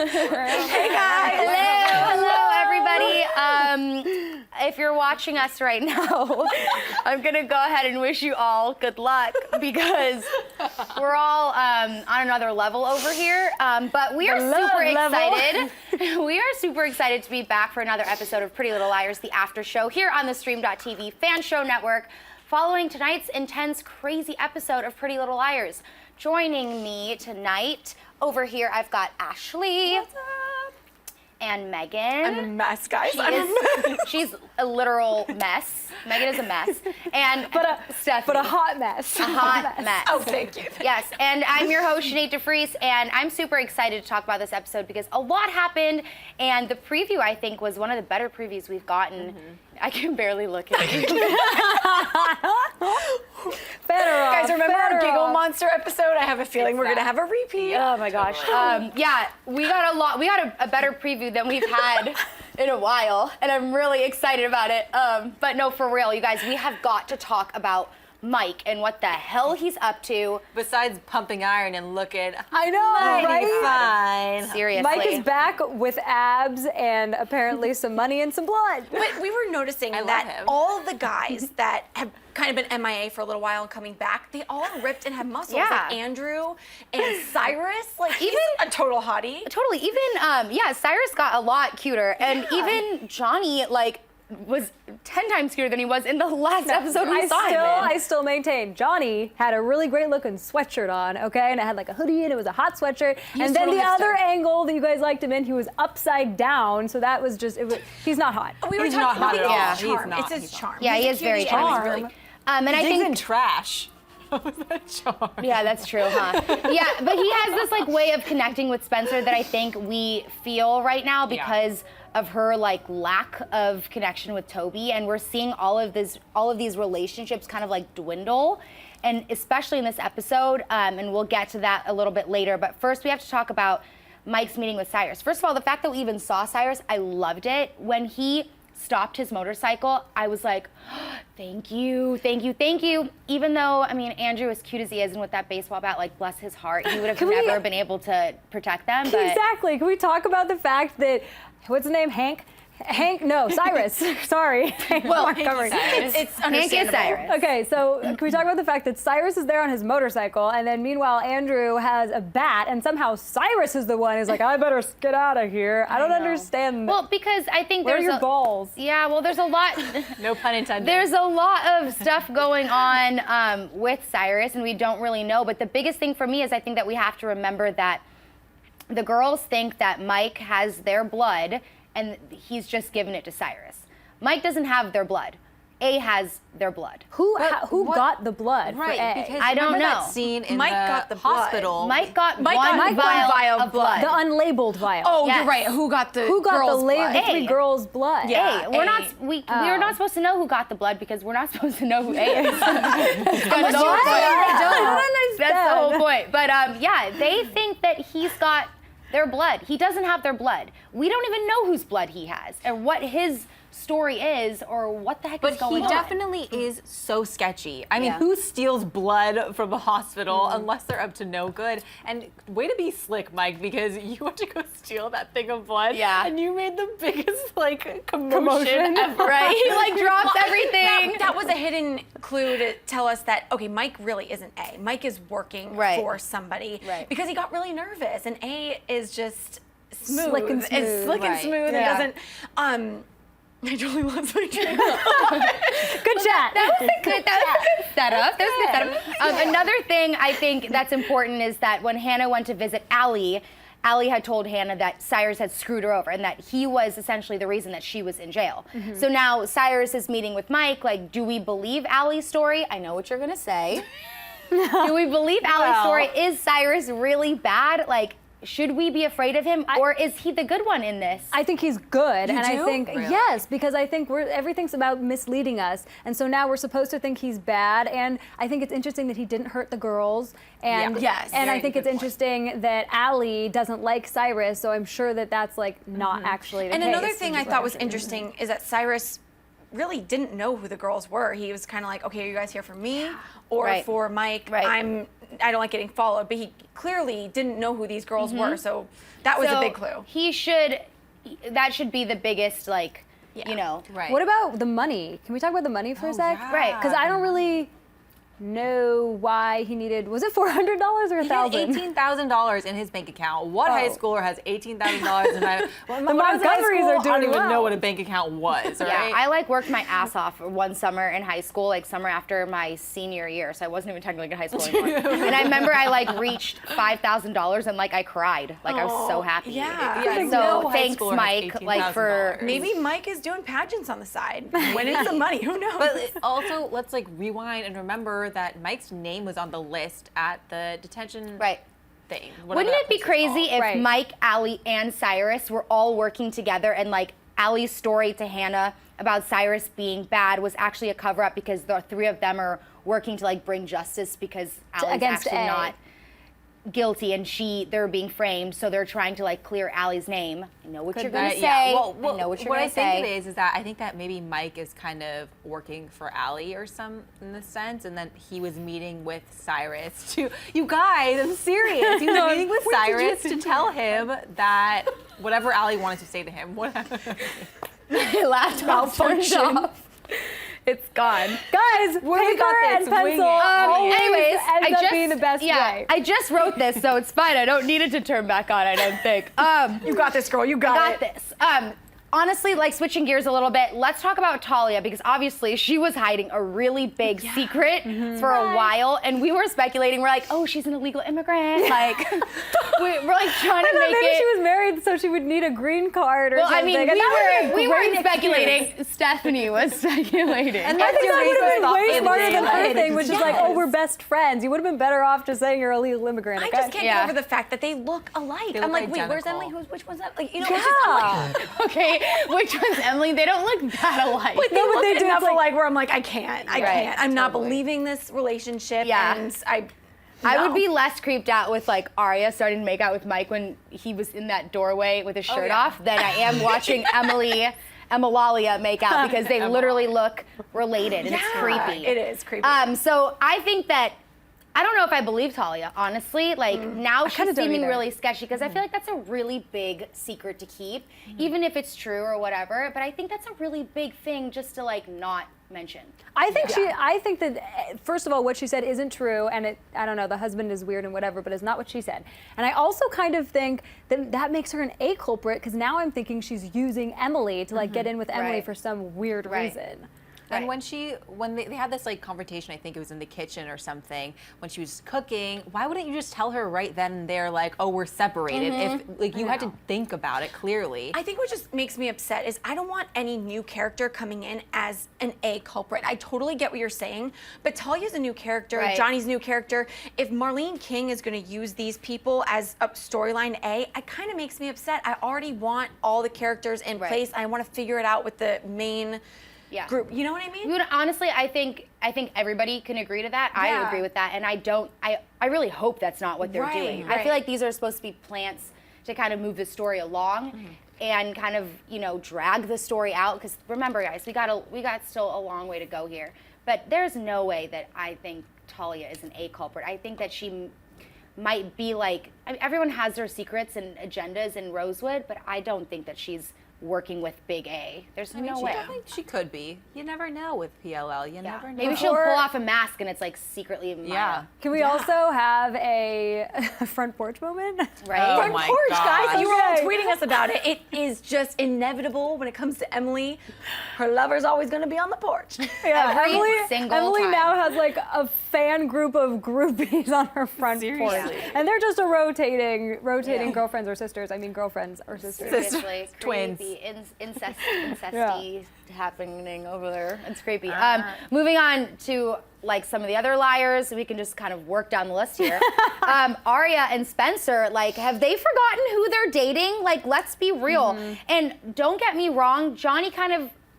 Hey guys. Hello, everybody. If you're watching us right now, I'm gonna go ahead and wish you all good luck because we're all on another level over here. But we are super excited. We are super excited to be back for another episode of Pretty Little Liars, the after show here on the Stream.TV fan show network, following tonight's intense, crazy episode of Pretty Little Liars. Joining me tonight over here, I've got Ashley. What's up? And Meghan. I'm a mess, guys. She's a literal mess. Meghan is a mess. And Stephanie. But a hot mess. A hot mess. Oh, thank you. Yes, and I'm your host, Sinead de Vries, and I'm super excited to talk about this episode because a lot happened, and the preview, I think, was one of the better previews we've gotten. I can barely look at you. Guys, remember our Giggle Monster episode? I have a feeling we're gonna have a repeat. Oh my gosh. Yeah, we got a better preview than we've had in a while, and I'm really excited about it. But no, for real, you guys, we have got to talk about Mike and what the hell he's up to. Besides pumping iron and looking, I know, right? fine. Seriously. Mike is back with abs and apparently some money and some blood. But we were noticing that all the guys that have kind of been MIA for a little while and coming back, they all are ripped and have muscles. Yeah. Like Andrew and Cyrus, like he's a total hottie. Totally. Even Cyrus got a lot cuter, and even Jonny was 10 times cuter than he was in the last episode we saw him in. I still maintain Jonny had a really great looking sweatshirt on, okay? And it had like a hoodie and it was a hot sweatshirt. And then the other angle that you guys liked him in, he was upside down. So that was just, he's not hot. We were He's talking not hot about at all. his charm. He's not. It's his charm. Yeah, he is very charming. And I think in trash. Charm. Yeah, that's true, huh? Yeah, but he has this way of connecting with Spencer that I think we feel right now because of her lack of connection with Toby, and we're seeing all of these relationships kind of dwindle, and especially in this episode, and we'll get to that a little bit later. But first, we have to talk about Mike's meeting with Cyrus. First of all, the fact that we even saw Cyrus, I loved it. When he stopped his motorcycle, I was like, oh, thank you. Even though, Andrew, as cute as he is, and with that baseball bat, bless his heart, he would have never been able to protect them. But Exactly. Can we talk about the fact that, what's his name, Cyrus. Sorry. Well, It's understandable. Cyrus. Okay, so can we talk about the fact that Cyrus is there on his motorcycle, and then meanwhile Andrew has a bat, and somehow Cyrus is the one who's like, I better get out of here. I don't understand. Well, because I think Where are there's your balls? Yeah, well, there's a lot. No pun intended. There's a lot of stuff going on with Cyrus, and we don't really know. But the biggest thing for me is I think that we have to remember that the girls think that Mike has their blood, and he's just given it to Cyrus. Mike doesn't have their blood. A has their blood. Who got the blood for A? Because I don't remember know. that scene in Mike got the blood. hospital. Mike got Mike one got vial of blood. The unlabeled vial. Oh, Yes. you're right. Who got the the girl's blood? three girls' blood? Yeah. Hey, we're not supposed to know who got the blood because we're not supposed to know who A is. That's the whole point. I don't understand. That's the whole point. But they think that he's got their blood. He doesn't have their blood. We don't even know whose blood he has and what his story is or what the heck is going on. But he definitely is so sketchy. Who steals blood from a hospital unless they're up to no good? And way to be slick, Mike, because you went to go steal that thing of blood. Yeah. And you made the biggest commotion ever. Right? He drops everything. That was a hidden clue to tell us that, okay, Mike really isn't A. Mike is working for somebody because he got really nervous, and A is just smooth. Slick and smooth. It's slick and smooth. Yeah. It doesn't, I totally lost my train of thought. Good chat. That was a good setup. Another thing I think that's important is that when Hanna went to visit Allie had told Hanna that Cyrus had screwed her over and that he was essentially the reason that she was in jail. So now Cyrus is meeting with Mike. Do we believe Allie's story? I know what you're going to say. Do we believe Allie's story? Is Cyrus really bad? Should we be afraid of him, or is he the good one in this? I think he's good, and do? I think yes, because I think everything's about misleading us, and so now we're supposed to think he's bad. And I think it's interesting that he didn't hurt the girls, and and I think it's interesting that Allie doesn't like Cyrus, so I'm sure that that's not actually the case. And another thing I thought was interesting is that Cyrus really didn't know who the girls were. He was kind of like, okay, are you guys here for me or for Mike? Right. I'm I don't like getting followed, but he clearly didn't know who these girls were, so that was a big clue. That should be the biggest, like, you know. Right. What about the money? Can we talk about the money for a sec? Yeah. Right. Because I don't really know why he needed, was it $400 or $1,000? He had $18,000 in his bank account. What high schooler has $18,000 in my The Montgomerys are doing I don't even know well. what a bank account was, right? Yeah, I like worked my ass off one summer in high school, like summer after my senior year, so I wasn't even technically in high school anymore. And I remember I like reached $5,000 and like I cried, like I was so happy. Yeah. So No high thanks, schooler has Mike, like for $18,000. Maybe Mike is doing pageants on the side. Winning some money, who knows? But also, let's like rewind and remember that Mike's name was on the list at the detention thing. Wouldn't it be crazy if Mike, Allie, and Cyrus were all working together and like Allie's story to Hanna about Cyrus being bad was actually a cover-up because the three of them are working to like bring justice because Allie's against actually A. not guilty and they're being framed, so they're trying to like clear Allie's name. I know what you're gonna say. Yeah. Well, I know what you're gonna say. What I think it is that I think that maybe Mike is kind of working for Allie or some in the sense, and then he was meeting with Cyrus to. You gues, I'm serious. He was meeting with Cyrus to tell him that whatever Allie wanted to say to him, whatever. My laptop turned off. It's gone. Guys, we got paper this, and wing pencil it. always Anyways, ends up being the best way. I just wrote this, so it's fine. I don't need it to turn back on, I don't think. You got this, girl. You got it. this. Honestly, like switching gears a little bit, let's talk about Talia because obviously she was hiding a really big secret for a while, and we were speculating. We're like, oh, she's an illegal immigrant. Like, we're like trying to make maybe it. she was married, so she would need a green card or Well, something. I mean, And that would be a we great weren't speculating. Stephanie was speculating. And I think that would have been way Stop smarter than her everything. thing, which is like, oh, we're best friends. You would have been better off just saying you're a legal immigrant. I Okay? just can't get over the fact that they look alike. They I'm look like, wait, where's identical. Emily? Which one's that? Like, you know, it's just, I'm like, Okay, which one's Emily? They don't look that alike. but they No, but look they do, enough it's like- alike where I'm like, I can't. I'm not totally. believing this relationship. Yeah. And I would be less creeped out with like Aria starting to make out with Mike when he was in that doorway with his shirt off than I am watching Emalalia make out because they literally look related and it's creepy. It is creepy. So I think that I don't know if I believe Talia, honestly. Like now she's kinda don't seeming either. really sketchy because I feel like that's a really big secret to keep, even if it's true or whatever. But I think that's a really big thing just to like not mention. I think that first of all, what she said isn't true, and I don't know, the husband is weird and whatever, but it's not what she said. And I also kind of think that makes her an A culprit because now I'm thinking she's using Emily to like get in with Emily Right. for some weird reason. And when they had this like conversation, I think it was in the kitchen or something, when she was cooking, why wouldn't you just tell her right then and there, like, oh, we're separated? If like you had to think about it clearly. I think what just makes me upset is I don't want any new character coming in as an A culprit. I totally get what you're saying, but Talia's a new character, Right. Johnny's a new character. If Marlene King is going to use these people as a storyline A, it kind of makes me upset. I already want all the characters in place. I want to figure it out with the main group. You know what I mean? Honestly, I think everybody can agree to that. I agree with that, and I really hope that's not what they're doing. I feel like these are supposed to be plants to kind of move the story along and kind of drag the story out. Because remember, guys, we got still a long way to go here. But there's no way that I think Talia is an A culprit. I think that she might be like, I mean, everyone has their secrets and agendas in Rosewood, but I don't think that she's working with Big A. There's no way. I think she could be. You never know with PLL. You never know. Maybe she'll pull off a mask and it's like secretly Maya. Yeah. Can we also have a front porch moment? Right? Oh Front my porch, God. guys. You were all Okay. tweeting us about it. It is just inevitable when it comes to Emily. Her lover's always going to be on the porch. Yeah, Every single Emily time. now has like a fan group of groupies on her front porch, and they're just a rotating girlfriends or sisters. I mean, girlfriends or sisters. Seriously, Twins. creepy, incesty happening over there. It's creepy. Moving on to like some of the other liars, we can just kind of work down the list here. Aria and Spencer, like, have they forgotten who they're dating? Like, let's be real. And don't get me wrong, Jonny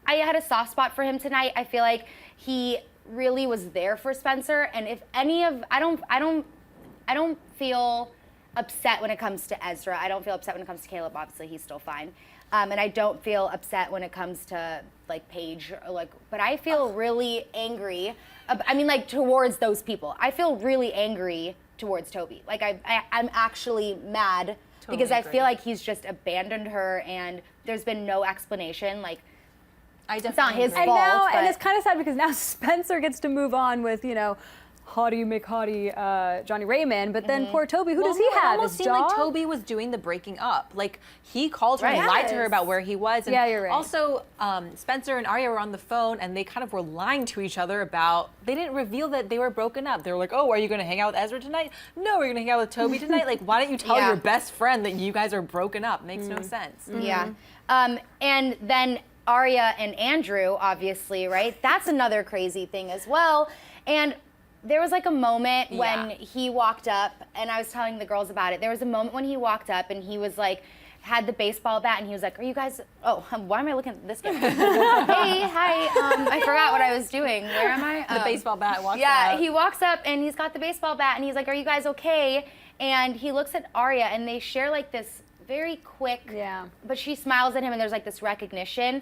I had a soft spot for him tonight. I feel like he really was there for Spencer. And if any of, I don't feel upset when it comes to Ezra. I don't feel upset when it comes to Caleb. Obviously, he's still fine. And I don't feel upset when it comes to like Paige, or like, but I feel really angry. I mean, like towards those people. I feel really angry towards Toby. Like I'm actually mad because I feel like he's just abandoned her, and there's been no explanation. Like, it's not his fault. And it's kind of sad because now Spencer gets to move on with, you know, hottie McHottie Johnny Raymond, but then poor Toby, who does he have? It almost seemed like Toby was doing the breaking up. Like, he called her and lied to her about where he was. And you're right. Also, Spencer and Aria were on the phone, and they kind of were lying to each other about, they didn't reveal that they were broken up. They were like, oh, are you going to hang out with Ezra tonight? No, we're going to hang out with Toby tonight. Like, why don't you tell your best friend that you guys are broken up? Makes no sense. Yeah. And then Aria and Andrew, obviously, right? That's another crazy thing as well. And there was like a moment when he walked up, and I was telling the girls about it. There was a moment when he walked up and he was like, had the baseball bat, and he was like, are you guys, why am I looking at this guy? Hey, hi, I forgot what I was doing. Where am I? The baseball bat walks out. He walks up and he's got the baseball bat, and he's like, are you guys okay? And he looks at Aria, and they share like this very quick, but she smiles at him, and there's like this recognition.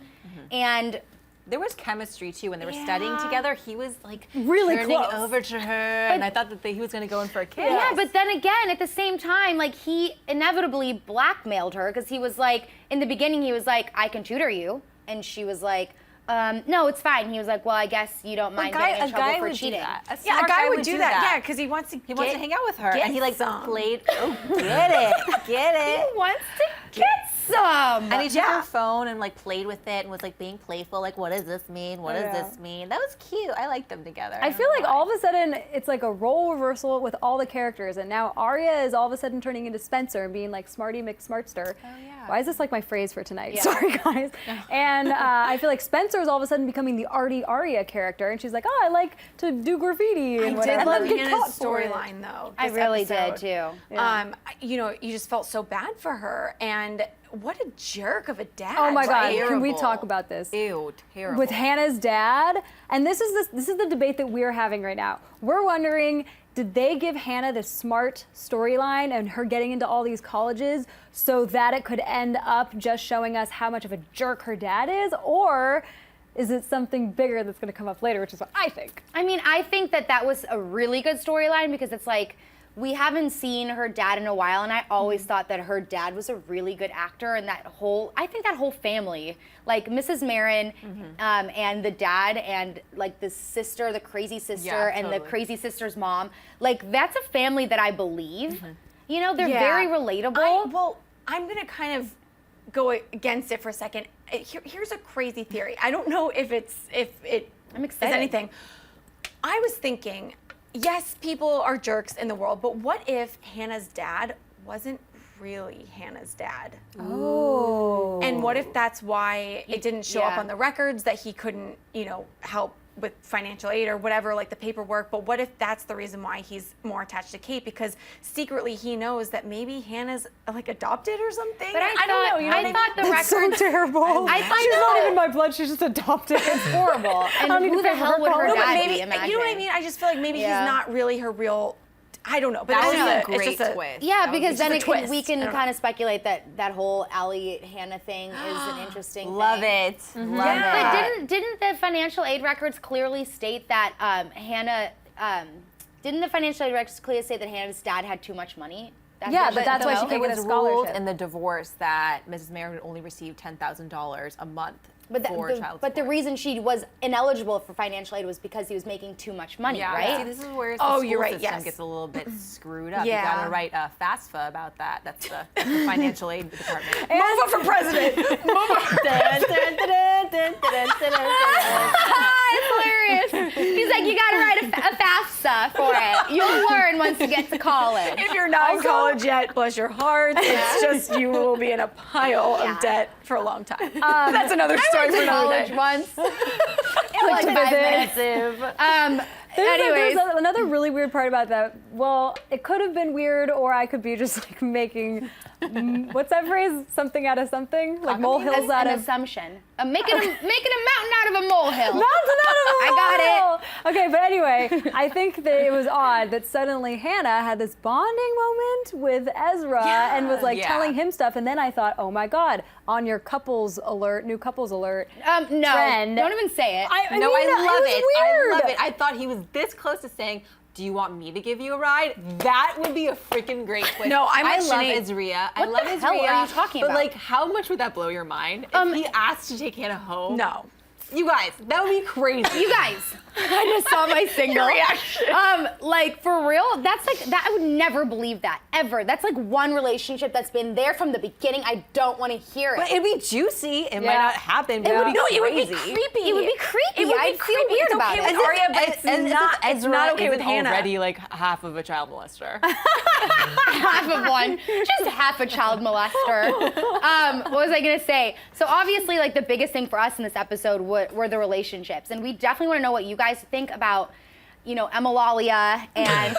And there was chemistry too when they were studying together. He was like really turning close over to her, and I thought that he was going to go in for a kiss. Yeah, but then again, at the same time, like he inevitably blackmailed her, because he was like, in the beginning, he was like, I can tutor you, and she was like, no, it's fine. He was like, well, I guess you don't mind getting in trouble for cheating. A guy would do that. Yeah, because he wants to hang out with her, and he like played. Oh, get it. He wants to get some. And he took her phone and like played with it and was like being playful. Like, what does this mean? What does this mean? That was cute. I liked them together. I feel like all of a sudden it's like a role reversal with all the characters, and now Aria is all of a sudden turning into Spencer and being like Smarty McSmartster. Oh yeah. Why is this like my phrase for tonight? Yeah. Sorry guys. And I feel like Spencer is all of a sudden becoming the arty Aria character, and she's like, oh, I like to do graffiti and whatever. I did love Hannah's storyline though. I really did too. Yeah. You know, you just felt so bad for her, and what a jerk of a dad. Oh my God, can we talk about this? Ew, terrible. With Hannah's dad, and this is the debate that we're having right now. We're wondering, did they give Hannah this smart storyline and her getting into all these colleges so that it could end up just showing us how much of a jerk her dad is, or is it something bigger that's going to come up later, which is what I think? I mean, I think that was a really good storyline, because it's like, we haven't seen her dad in a while, and I always thought that her dad was a really good actor, and I think that whole family, like Mrs. Marin, and the dad, and like the sister, the crazy sister, and the crazy sister's mom, like that's a family that I believe. You know, they're very relatable. I'm gonna kind of go against it for a second. Here's a crazy theory. I don't know if it I'm excited. is anything. I was thinking, yes, people are jerks in the world, but what if Hannah's dad wasn't really Hannah's dad? Oh. And what if that's why it didn't show up on the records, that he couldn't, you know, help with financial aid or whatever, like the paperwork, but what if that's the reason why he's more attached to Kate, because secretly he knows that maybe Hannah's like adopted or something? But I don't know. You know, I thought the That's record. so terrible. I thought she's not even my blood. She's just adopted. It's horrible. And who the hell would her No, but dad maybe, be? Imagine. you know what I mean? I just feel like maybe he's not really her real. I don't know, but that was a great twist. Yeah, because then we can kind kind of speculate that whole Allie Hannah thing is an interesting Love thing. it. Love it. But didn't the financial aid records clearly state that Hannah? Didn't the financial aid records clearly state that Hannah's dad had too much money? But that's why she can't get a ruled scholarship. in the divorce that Mrs. Marin would only receive $10,000 a month. For child support. But the reason she was ineligible for financial aid was because he was making too much money, right? See, this is where the school system gets a little bit screwed up. Yeah. You gotta write a FAFSA about that. That's the financial aid department. Mova for president. It's hilarious. He's like, you gotta write a FAFSA for it. You'll learn once you get to college. If you're not in college yet, bless your heart. It's just you will be in a pile of debt for a long time. That's another story for another college day. once. Like 5 minutes. Anyways. There's another really weird part about that. Well, it could have been weird, or I could be just like making, what's that phrase? Something out of something? Like molehills out of... An assumption. Making a mountain out of a molehill. Mountain out of a I got it. Okay, but anyway, I think that it was odd that suddenly Hanna had this bonding moment with Ezra and was like telling him stuff, and then I thought, oh my God, on your couples alert, new couples alert. No, trend. don't even say it. I love it. I love it. I thought he was this close to saying, do you want me to give you a ride? That would be a freaking great twist. No, I love Sinead. Ezria. What I love the Ezria. hell are you talking but about? like, how much would that blow your mind if he asked to take Hanna home? No. You guys, that would be crazy. You guys, I just saw my single reaction. Like for real, that's like that. I would never believe that ever. That's like one relationship that's been there from the beginning. I don't want to hear it. But it'd be juicy. It might not happen. But it would be crazy. It would be creepy. It would be creepy. It would be I'd feel creepy. weird It's about okay it. with Aria, but it's not okay with Hanna. Already like half of a child molester. Half of one, just half a child molester. What was I gonna say? So obviously, like the biggest thing for us in this episode were the relationships, and we definitely want to know what you guys think about, you know, Emalalia and.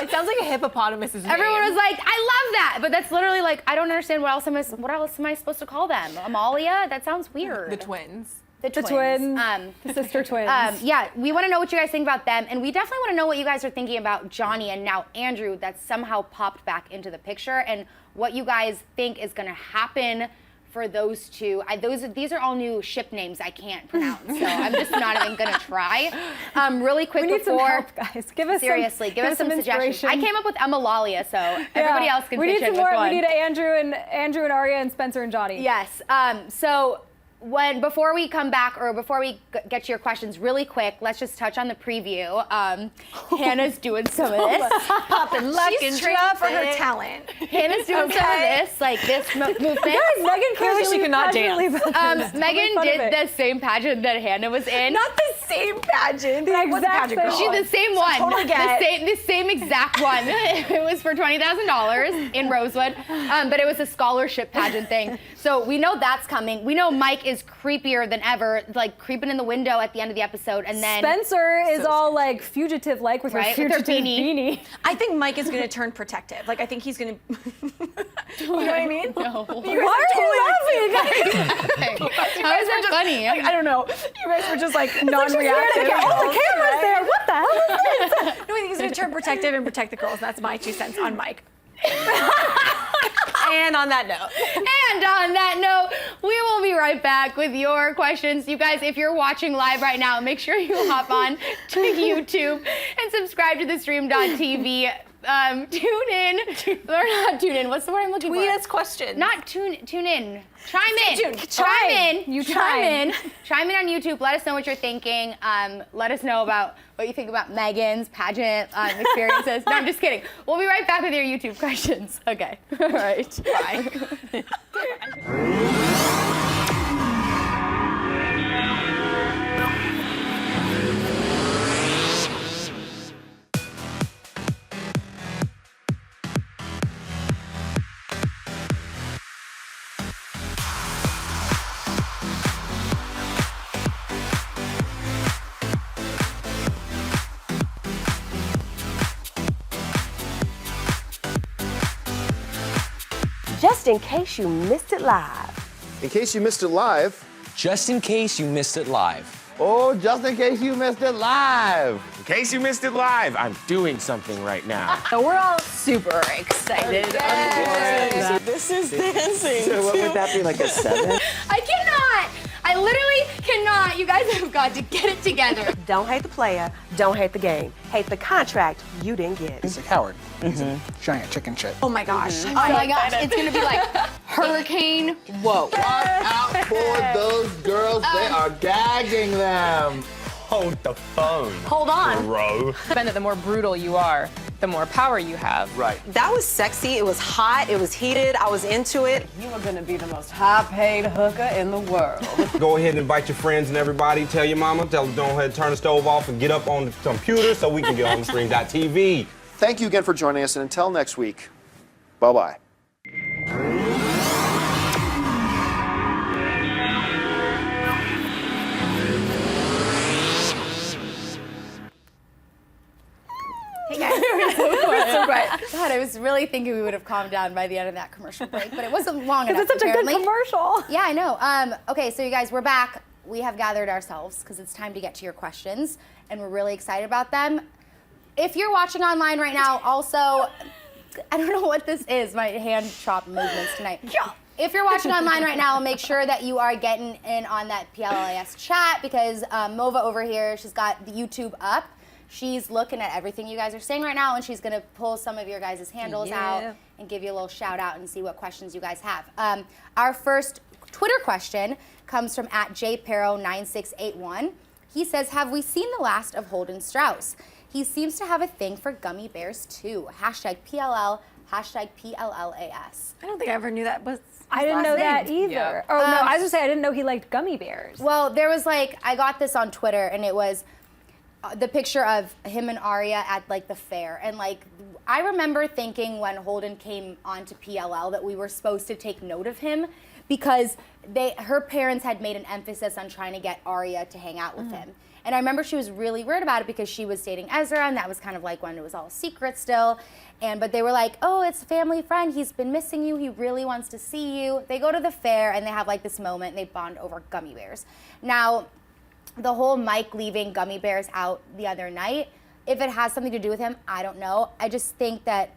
It sounds like a hippopotamus's name. Everyone was like, I love that, but that's literally like I don't understand what else am I supposed to call them? Amalia? That sounds weird. The twins. The twins. The sister twins. Yeah, we want to know what you guys think about them, and we definitely want to know what you guys are thinking about Jonny and now Andrew that's somehow popped back into the picture, and what you guys think is going to happen for those two. These are all new ship names I can't pronounce, so I'm just not even going to try. Really quick We need before, some help, guys. Give us some suggestions. I came up with Emalalia, so everybody else can we pitch need in some more. with one. We need Andrew and Aria and Spencer and Jonny. Yes. So before we come back, or before we get to your questions, really quick, let's just touch on the preview. Hannah's doing some of this. Popping luck and training for her talent. Hannah's doing some of this, like this movement. Megan Clearly she could not dance. Megan did the same pageant that Hanna was in. Not the same pageant. The What's the exact pageant same. called? She's the same one. Totally get the same exact one. It was for $20,000 in Rosewood, but it was a scholarship pageant thing. So we know that's coming. We know Mike is creepier than ever, like creeping in the window at the end of the episod, and then Spencer is all like fugitive-like with her fugitive beanie. I think Mike is going to turn protective. Like I think he's going to. You know what I mean? No. Why are you laughing? How is that funny? I don't know. You guys were just like non-reactive. Oh, the camera's there. What the hell is this? No, I think he's going to turn protective and protect the girls. That's my 2 cents on Mike. And on that note, we will be right back with your questions. You guys, if you're watching live right now, make sure you hop on to YouTube and subscribe to the stream.tv. Tune in. Or not tune in. What's the word I'm looking for? tweet us questions. Not tune in. Chime in. Chime in. Chime in on YouTube. Let us know what you're thinking. Let us know about what you think about Megan's pageant experiences. No, I'm just kidding. We'll be right back with your YouTube questions. Okay. All right. Bye. Just in case you missed it live. In case you missed it live. Just in case you missed it live. Oh, just in case you missed it live. In case you missed it live, I'm doing something right now. So we're all super excited. This is dancing. So what would that be, like a 7? I cannot. I literally cannot. You guys have got to get it together. Don't hate the player, don't hate the game. Hate the contract you didn't get. He's a coward. He's a giant chicken shit. Oh my gosh. Oh my gosh. It's going to be like hurricane. Whoa. Watch out for those girls. They are gagging them. Hold the phone. Hold on. Bro. The more brutal you are, the more power you have. Right. That was sexy. It was hot. It was heated. I was into it. You are gonna be the most high-paid hooker in the world. Go ahead and invite your friends and everybody. Tell your mama. Tell her, go ahead and turn the stove off and get up on the computer so we can get on the stream.tv. Thank you again for joining us, and until next week, bye-bye. God, I was really thinking we would have calmed down by the end of that commercial break, but it wasn't long enough. Because it's such apparently. a good commercial. Yeah, I know. Okay, so you guys, we're back. We have gathered ourselves because it's time to get to your questions, and we're really excited about them. If you're watching online right now, also, I don't know what this is, my hand chop movements tonight. If you're watching online right now, make sure that you are getting in on that PLLAS chat because Mova over here, she's got the YouTube up. She's looking at everything you guys are saying right now, and she's going to pull some of your guys' handles out and give you a little shout out and see what questions you guys have. Our first Twitter question comes from @jparo9681. He says, have we seen the last of Holden Strauss? He seems to have a thing for gummy bears too. #PLL, #PLLAS. I don't think I ever knew that was I didn't know that either. Oh, no, I was going to say I didn't know he liked gummy bears. Well, there was like, I got this on Twitter, and it was the picture of him and Aria at like the fair. And like, I remember thinking when Holden came onto PLL that we were supposed to take note of him because her parents had made an emphasis on trying to get Aria to hang out with him. And I remember she was really weird about it because she was dating Ezra, and that was kind of like when it was all secret still. But they were like, oh, it's a family friend. He's been missing you. He really wants to see you. They go to the fair, and they have like this moment, and they bond over gummy bears. Now, the whole Mike leaving gummy bears out the other night, if it has something to do with him, I don't know. I just think that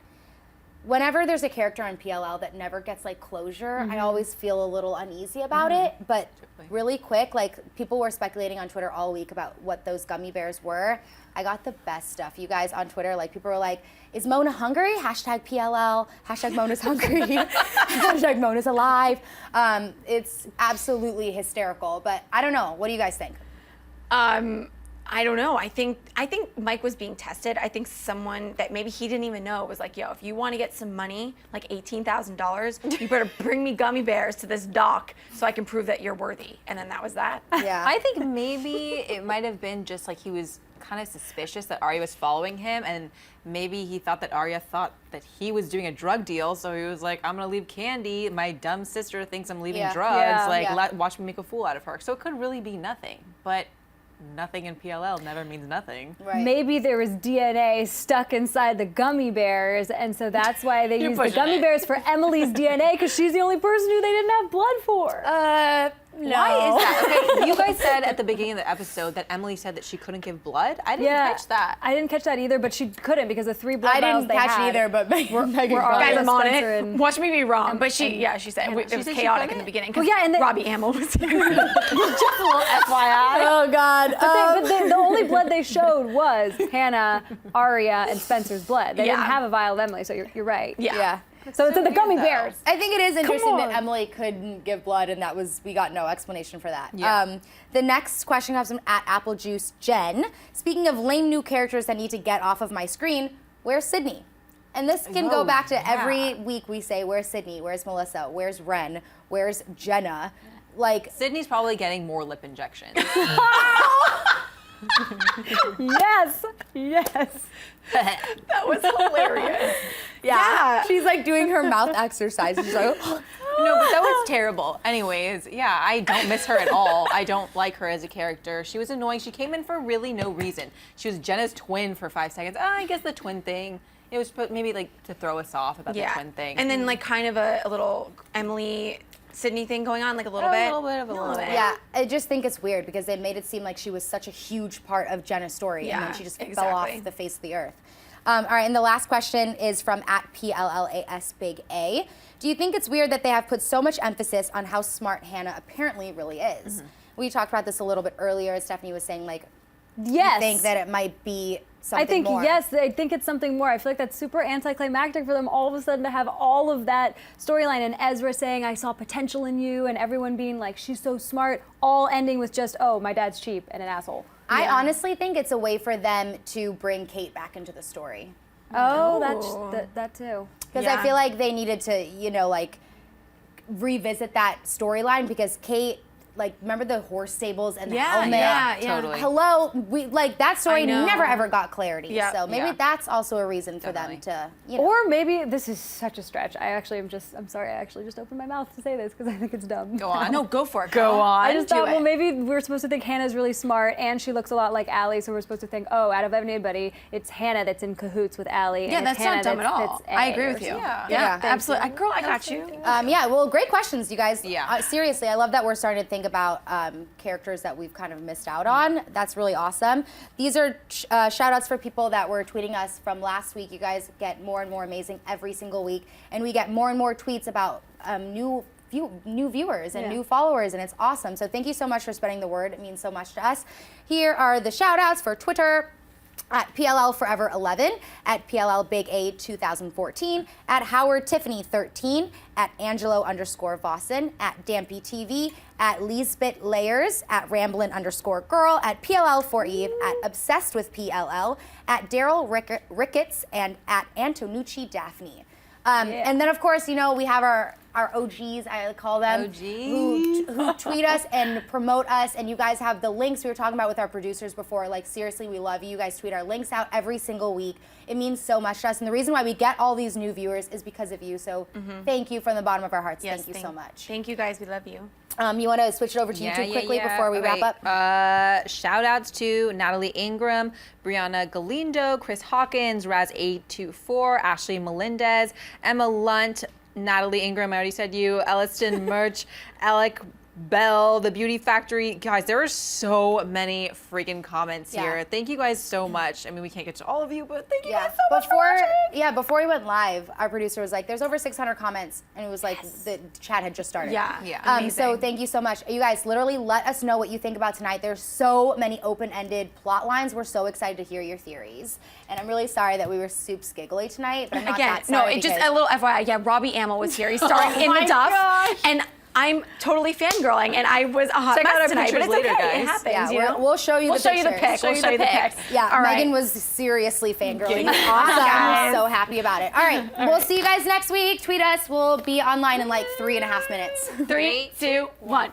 whenever there's a character on PLL that never gets like closure, I always feel a little uneasy about it. But really quick, like people were speculating on Twitter all week about what those gummy bears were. I got the best stuff. You guys on Twitter, like people were like, is Mona hungry? #PLL, #Mona's hungry, #Mona's alive. It's absolutely hysterical, but I don't know. What do you guys think? I don't know. I think Mike was being tested. I think someone that maybe he didn't even know was like, yo, if you want to get some money, like $18,000, you better bring me gummy bears to this dock so I can prove that you're worthy. And then that was that. Yeah. I think maybe it might have been just like he was kind of suspicious that Aria was following him, and maybe he thought that Aria thought that he was doing a drug deal, so he was like, I'm gonna leave candy. My dumb sister thinks I'm leaving drugs. Watch me make a fool out of her. So it could really be nothing, but nothing in PLL never means nothing. Right. Maybe there was DNA stuck inside the gummy bears, and so that's why they used the gummy bears for Emily's DNA, because she's the only person who they didn't have blood for. No. Why is that? Okay, you guys said at the beginning of the episode that Emily said that she couldn't give blood. I didn't catch that. I didn't catch that either, but she couldn't because the 3 blood vials they had. I didn't catch it either, but Meghan Guys, I'm on Spencer it. Watch me be wrong. But she said it was chaotic in the beginning because Robbie Amell was here. Just a little FYI. Oh, God. But the only blood they showed was Hanna, Aria, and Spencer's blood. They didn't have a vial of Emily, so you're right. Yeah. So it's in the gummy bears. I think it is interesting that Emily couldn't give blood, and we got no explanation for that. Yeah. The next question comes from @AppleJuiceJen. Speaking of lame new characters that need to get off of my screen, where's Sydney? And this can go back to every week we say, where's Sydney? Where's Melissa? Where's Ren? Where's Jenna? Like Sydney's probably getting more lip injections. Yes. That was hilarious. Yeah. She's like doing her mouth exercises. She's like, no, but that was terrible. Anyways, yeah, I don't miss her at all. I don't like her as a character. She was annoying. She came in for really no reason. She was Jenna's twin for 5 seconds. I guess the twin thing. It was maybe like to throw us off about the twin thing. And then like kind of a little Emily Sydney thing going on, like a little bit. A little bit. Yeah, I just think it's weird because they made it seem like she was such a huge part of Jenna's story, and then she just fell off the face of the earth. All right, and the last question is from @PLLASBigA. Do you think it's weird that they have put so much emphasis on how smart Hanna apparently really is? We talked about this a little bit earlier. Stephanie was saying, like, you think that it might be something more. Yes, I think it's something more. I feel like that's super anticlimactic for them all of a sudden to have all of that storyline and Ezra saying, I saw potential in you, and everyone being like, she's so smart, all ending with just, oh, my dad's cheap and an asshole. I honestly think it's a way for them to bring Kate back into the story. Oh, that too. Because I feel like they needed to, like, revisit that storyline because Kate like, remember the horse stables and the Yeah, helmet? yeah, totally. Hello, that story I know. never ever got clarity. Yeah. So maybe Yeah. that's also a reason for them to, you know. Or maybe this is such a stretch. I'm sorry, I actually just opened my mouth to say this because I think it's dumb. Go on. No, go for it. Go on. I just thought, well, maybe we're supposed to think Hannah's really smart and she looks a lot like Allie, so we're supposed to think, oh, out of anybody, it's Hannah that's in cahoots with Allie. Yeah, and that's it's Hannah not dumb at all. that's A I agree or with you. something. Yeah, Yeah. absolutely. Girl, I got you. Yeah, well, great questions, you guys. Yeah. Seriously, I love that we're starting to think about characters that we've kind of missed out on. That's really awesome. These are shout outs for people that were tweeting us from last week. You guys get more and more amazing every single week, and we get more and more tweets about new viewers and new followers, and it's awesome. So thank you so much for spreading the word. It means so much to us. Here are the shout outs for Twitter. At PLL Forever 11, at PLL Big A 2014, at Howard Tiffany 13, at Angelo_Vossen, at Dampy TV, at Lisbeth Layers, at Ramblin_Girl, at PLL for Eve, at Obsessed with PLL, at Daryl Ricketts, and at Antonucci Daphne. And then, of course, you know, we have our OGs, I call them, who tweet us and promote us, and you guys have the links we were talking about with our producers before. Like, seriously, we love you. You guys tweet our links out every single week. It means so much to us, and the reason why we get all these new viewers is because of you, so thank you from the bottom of our hearts. Yes, thank you so much. Thank you guys, we love you. You want to switch it over to YouTube quickly before we wrap up? Shout outs to Natalie Ingram, Brianna Galindo, Chris Hawkins, Raz824, Ashley Melendez, Emma Lunt, Natalie Ingram, I already said you, Elliston Murch, Alec Bell, The Beauty Factory. Guys, there are so many freaking comments here. Thank you guys so much. I mean, we can't get to all of you, but thank you guys so much for watching. Before we went live, our producer was like, there's over 600 comments, and it was like the chat had just started. So thank you so much. You guys, literally let us know what you think about tonight. There's so many open-ended plot lines. We're so excited to hear your theories. And I'm really sorry that we were soups giggly tonight, but I'm not that sorry. No, just a little FYI. Yeah, Robbie Amell was here. He's starring in the Duff. And I'm totally fangirling, and I was a hot mess tonight, but it's okay. Guys. It happens. Yeah, we'll show you the pictures. We'll show you the pics. Yeah, All right. Megan was seriously fangirling. Awesome. So happy about it. All right, we'll see you guys next week. Tweet us. We'll be online in like 3.5 minutes. 3, 2, 1.